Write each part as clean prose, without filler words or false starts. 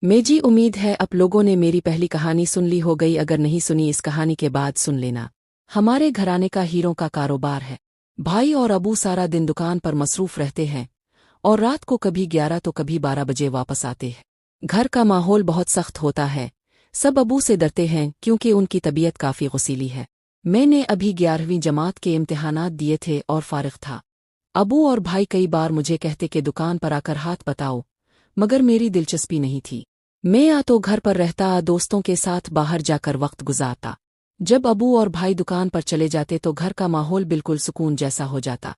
मेजी उम्मीद है आप लोगों ने मेरी पहली कहानी सुन ली हो गई। अगर नहीं सुनी इस कहानी के बाद सुन लेना। हमारे घराने का हीरों का कारोबार है। भाई और अबू सारा दिन दुकान पर मसरूफ रहते हैं और रात को कभी 11 तो कभी 12 बजे वापस आते हैं। घर का माहौल बहुत सख्त होता है। सब अबू से डरते हैं क्योंकि उनकी तबीयत काफ़ी गुस्सीली है। मैंने अभी 11वीं जमात के इम्तिहानात दिए थे और फारिग था। अबू और भाई कई बार मुझे कहते कि दुकान पर आकर हाथ बताओ, मगर मेरी दिलचस्पी नहीं थी। मैं या तो घर पर रहता दोस्तों के साथ बाहर जाकर वक्त गुजारता। जब अबू और भाई दुकान पर चले जाते तो घर का माहौल बिल्कुल सुकून जैसा हो जाता।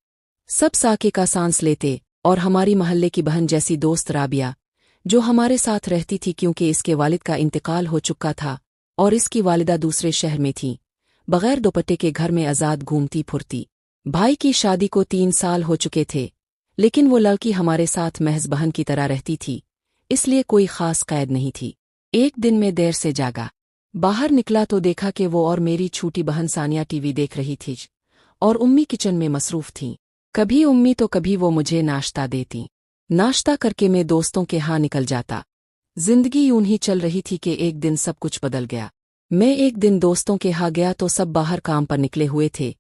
सब साके का सांस लेते और हमारी मोहल्ले की बहन जैसी दोस्त राबिया, जो हमारे साथ रहती थी क्योंकि इसके वालिद का इंतकाल हो चुका था और इसकी वालिदा दूसरे शहर में थी, बगैर दुपट्टे के घर में आज़ाद घूमती फुरती। भाई की शादी को 3 साल हो चुके थे, लेकिन वो लड़की हमारे साथ महज बहन की तरह रहती थी, इसलिए कोई खास कैद नहीं थी। एक दिन मैं देर से जागा। बाहर निकला तो देखा कि वो और मेरी छोटी बहन सानिया टीवी देख रही थी और उम्मी किचन में मसरूफ थीं। कभी उम्मी तो कभी वो मुझे नाश्ता देती। नाश्ता करके मैं दोस्तों के यहाँ निकल जाता। जिंदगी यूं ही चल रही थी कि एक दिन सब कुछ बदल गया। मैं एक दिन दोस्तों के यहाँ गया तो सब बाहर काम पर निकले हुए थे,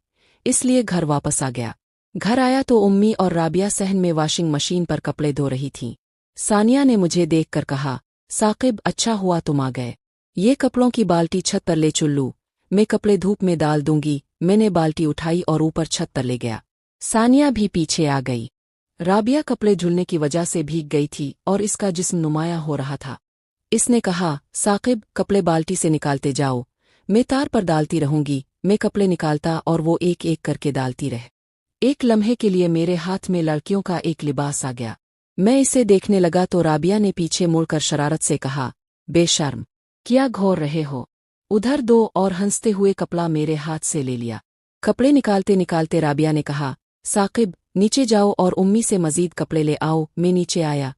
इसलिए घर वापस आ गया। घर आया तो उम्मी और राबिया सहन में वॉशिंग मशीन पर कपड़े धो रही थीं। सानिया ने मुझे देखकर कहा, साकिब अच्छा हुआ तुम आ गए। ये कपड़ों की बाल्टी छत पर ले चुल्लू, मैं कपड़े धूप में डाल दूंगी। मैंने बाल्टी उठाई और ऊपर छत पर ले गया। सानिया भी पीछे आ गई। राबिया कपड़े झुलने की वजह से भीग गई थी और इसका जिस्म नुमाया हो रहा था। इसने कहा, साकिब कपड़े बाल्टी से निकालते जाओ, मैं तार पर डालती रहूंगी। मैं कपड़े निकालता और वो एक एक करके डालती रह। एक लम्हे के लिए मेरे हाथ में लड़कियों का एक लिबास आ गया। मैं इसे देखने लगा तो राबिया ने पीछे मुड़कर शरारत से कहा, बेशर्म, क्या घोर रहे हो? उधर दो, और हंसते हुए कपड़ा मेरे हाथ से ले लिया। कपड़े निकालते निकालते राबिया ने कहा, साकिब नीचे जाओ और उम्मी से मजीद कपड़े ले आओ। मैं नीचे आया।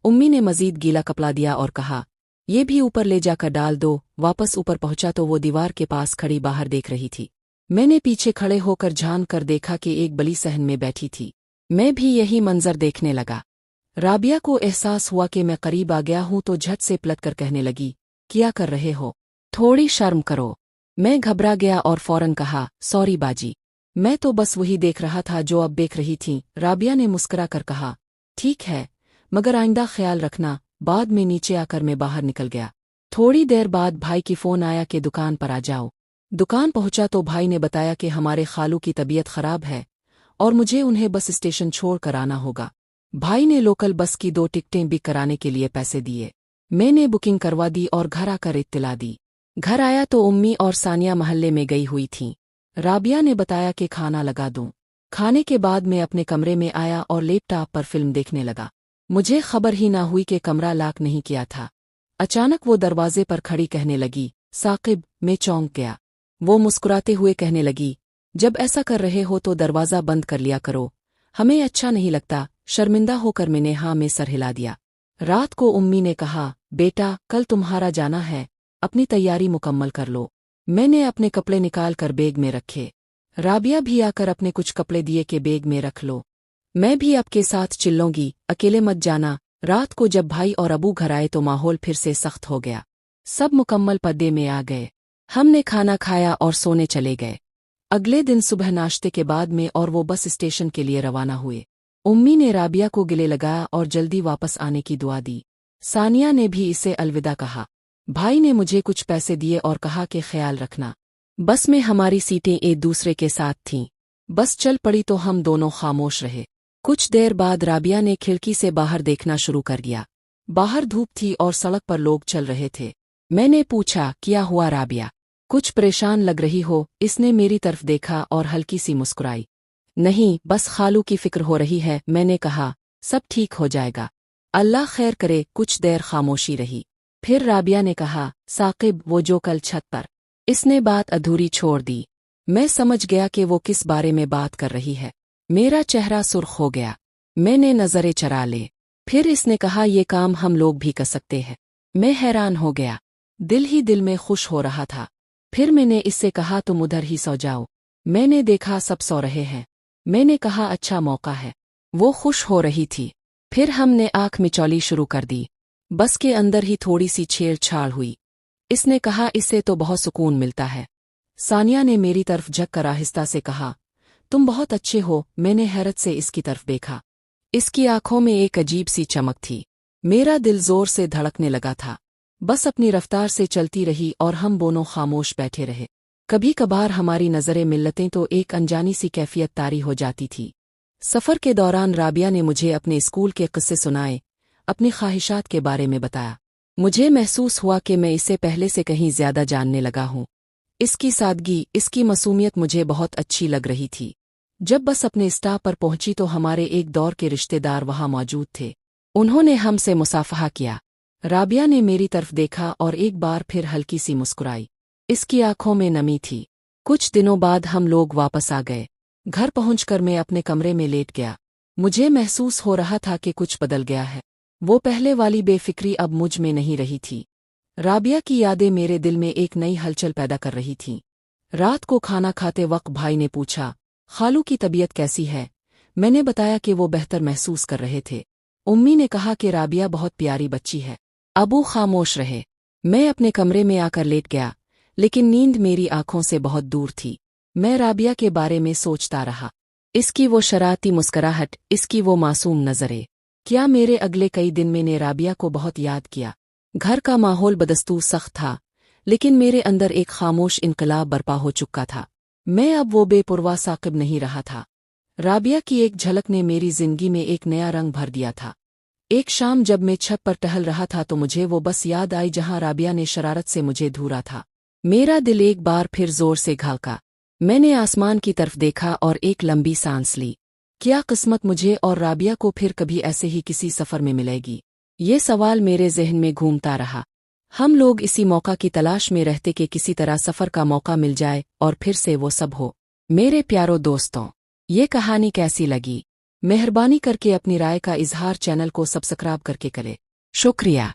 उम्मी ने मजीद गीला कपड़ा दिया और कहा, ये भी ऊपर ले जाकर डाल दो। वापस ऊपर पहुंचा तो वो दीवार के पास खड़ी बाहर देख रही थी। मैंने पीछे खड़े होकर झांक कर देखा कि एक बली सहन में बैठी थी। मैं भी यही मंजर देखने लगा। राबिया को एहसास हुआ कि मैं करीब आ गया हूं तो झट से पलट कर कहने लगी, क्या कर रहे हो? थोड़ी शर्म करो। मैं घबरा गया और फौरन कहा, सॉरी बाजी, मैं तो बस वही देख रहा था जो अब देख रही थी। राबिया ने मुस्कुरा कर कहा, ठीक है, मगर आइंदा ख्याल रखना। बाद में नीचे आकर मैं बाहर निकल गया। थोड़ी देर बाद भाई की फ़ोन आया कि दुकान पर आ जाओ। दुकान पहुंचा तो भाई ने बताया कि हमारे खालू की तबीयत खराब है और मुझे उन्हें बस स्टेशन छोड़ कर आना होगा। भाई ने लोकल बस की 2 टिकटें बुक कराने के लिए पैसे दिए। मैंने बुकिंग करवा दी और घर आकर इत्तला दी। घर आया तो उम्मी और सानिया महल्ले में गई हुई थीं। राबिया ने बताया कि खाना लगा दूं। खाने के बाद मैं अपने कमरे में आया और लैपटॉप पर फिल्म देखने लगा। मुझे खबर ही ना हुई कि कमरा लॉक नहीं किया था। अचानक वो दरवाजे पर खड़ी कहने लगी, साकिब। मैं चौंक गया। वो मुस्कुराते हुए कहने लगी, जब ऐसा कर रहे हो तो दरवाज़ा बंद कर लिया करो, हमें अच्छा नहीं लगता। शर्मिंदा होकर मैंने हाँ में सर हिला दिया। रात को उम्मी ने कहा, बेटा कल तुम्हारा जाना है, अपनी तैयारी मुकम्मल कर लो। मैंने अपने कपड़े निकाल कर बैग में रखे। राबिया भी आकर अपने कुछ कपड़े दिए कि बैग में रख लो, मैं भी आपके साथ चिल्लूंगी, अकेले मत जाना। रात को जब भाई और अबू घर आए तो माहौल फिर से सख्त हो गया। सब मुकम्मल पर्दे में आ गए। हमने खाना खाया और सोने चले गए। अगले दिन सुबह नाश्ते के बाद में और वो बस स्टेशन के लिए रवाना हुए। उम्मी ने राबिया को गले लगाया और जल्दी वापस आने की दुआ दी। सानिया ने भी इसे अलविदा कहा। भाई ने मुझे कुछ पैसे दिए और कहा कि ख्याल रखना। बस में हमारी सीटें एक दूसरे के साथ थीं। बस चल पड़ी तो हम दोनों खामोश रहे। कुछ देर बाद राबिया ने खिड़की से बाहर देखना शुरू कर दिया। बाहर धूप थी और सड़क पर लोग चल रहे थे। मैंने पूछा, क्या हुआ राबिया? कुछ परेशान लग रही हो? इसने मेरी तरफ देखा और हल्की सी मुस्कुराई। नहीं, बस खालू की फिक्र हो रही है। मैंने कहा, सब ठीक हो जाएगा, अल्लाह खैर करे। कुछ देर खामोशी रही। फिर राबिया ने कहा, साकिब वो जो कल छत पर। इसने बात अधूरी छोड़ दी। मैं समझ गया कि वो किस बारे में बात कर रही है। मेरा चेहरा सुर्ख हो गया। मैंने नजरें चरा ले। फिर इसने कहा, ये काम हम लोग भी कर सकते हैं। मैं हैरान हो गया। दिल ही दिल में खुश हो रहा था। फिर मैंने इससे कहा, तुम उधर ही सो जाओ। मैंने देखा सब सो रहे हैं। मैंने कहा, अच्छा मौका है। वो खुश हो रही थी। फिर हमने आंख मिचौली शुरू कर दी। बस के अंदर ही थोड़ी सी छेड़छाड़ हुई। इसने कहा, इससे तो बहुत सुकून मिलता है। सानिया ने मेरी तरफ झक कर आहिस्ता से कहा, तुम बहुत अच्छे हो। मैंने हैरत से इसकी तरफ देखा। इसकी आंखों में एक अजीब सी चमक थी। मेरा दिल जोर से धड़कने लगा था। बस अपनी रफ्तार से चलती रही और हम दोनों खामोश बैठे रहे। कभी कभार हमारी नज़रें मिलतें तो एक अनजानी सी कैफियत तारी हो जाती थी। सफ़र के दौरान राबिया ने मुझे अपने स्कूल के किस्से सुनाए, अपनी ख्वाहिशात के बारे में बताया। मुझे महसूस हुआ कि मैं इसे पहले से कहीं ज्यादा जानने लगा हूँ। इसकी सादगी, इसकी मासूमियत मुझे बहुत अच्छी लग रही थी। जब बस अपने स्टॉप पर पहुंची तो हमारे एक दौर के रिश्तेदार वहां मौजूद थे। उन्होंने हमसे मुसाफहा किया। राबिया ने मेरी तरफ देखा और एक बार फिर हल्की सी मुस्कुराई। इसकी आंखों में नमी थी। कुछ दिनों बाद हम लोग वापस आ गए। घर पहुंचकर मैं अपने कमरे में लेट गया। मुझे महसूस हो रहा था कि कुछ बदल गया है। वो पहले वाली बेफिक्री अब मुझ में नहीं रही थी। राबिया की यादें मेरे दिल में एक नई हलचल पैदा कर रही थीं। रात को खाना खाते वक्त भाई ने पूछा, खालू की तबीयत कैसी है? मैंने बताया कि वो बेहतर महसूस कर रहे थे। उम्मी ने कहा कि राबिया बहुत प्यारी बच्ची है। अबू खामोश रहे। मैं अपने कमरे में आकर लेट गया, लेकिन नींद मेरी आंखों से बहुत दूर थी। मैं राबिया के बारे में सोचता रहा। इसकी वो शरारती मुस्कुराहट, इसकी वो मासूम नज़रें। क्या मेरे अगले कई दिन मैंने राबिया को बहुत याद किया। घर का माहौल बदस्तूर सख्त था, लेकिन मेरे अंदर एक खामोश इनकलाब बर्पा हो चुका था। मैं अब वो बेपरवाह साकिब नहीं रहा था। राबिया की एक झलक ने मेरी जिंदगी में एक नया रंग भर दिया था। एक शाम जब मैं छत पर टहल रहा था तो मुझे वो बस याद आई जहां राबिया ने शरारत से मुझे धूरा था। मेरा दिल एक बार फिर जोर से घालका। मैंने आसमान की तरफ देखा और एक लंबी सांस ली। क्या किस्मत मुझे और राबिया को फिर कभी ऐसे ही किसी सफ़र में मिलेगी? ये सवाल मेरे ज़हन में घूमता रहा। हम लोग इसी मौका की तलाश में रहते कि किसी तरह सफ़र का मौका मिल जाए और फिर से वो सब हो। मेरे प्यारो दोस्तों, ये कहानी कैसी लगी? मेहरबानी करके अपनी राय का इजहार चैनल को सब्सक्राइब करके करें। शुक्रिया।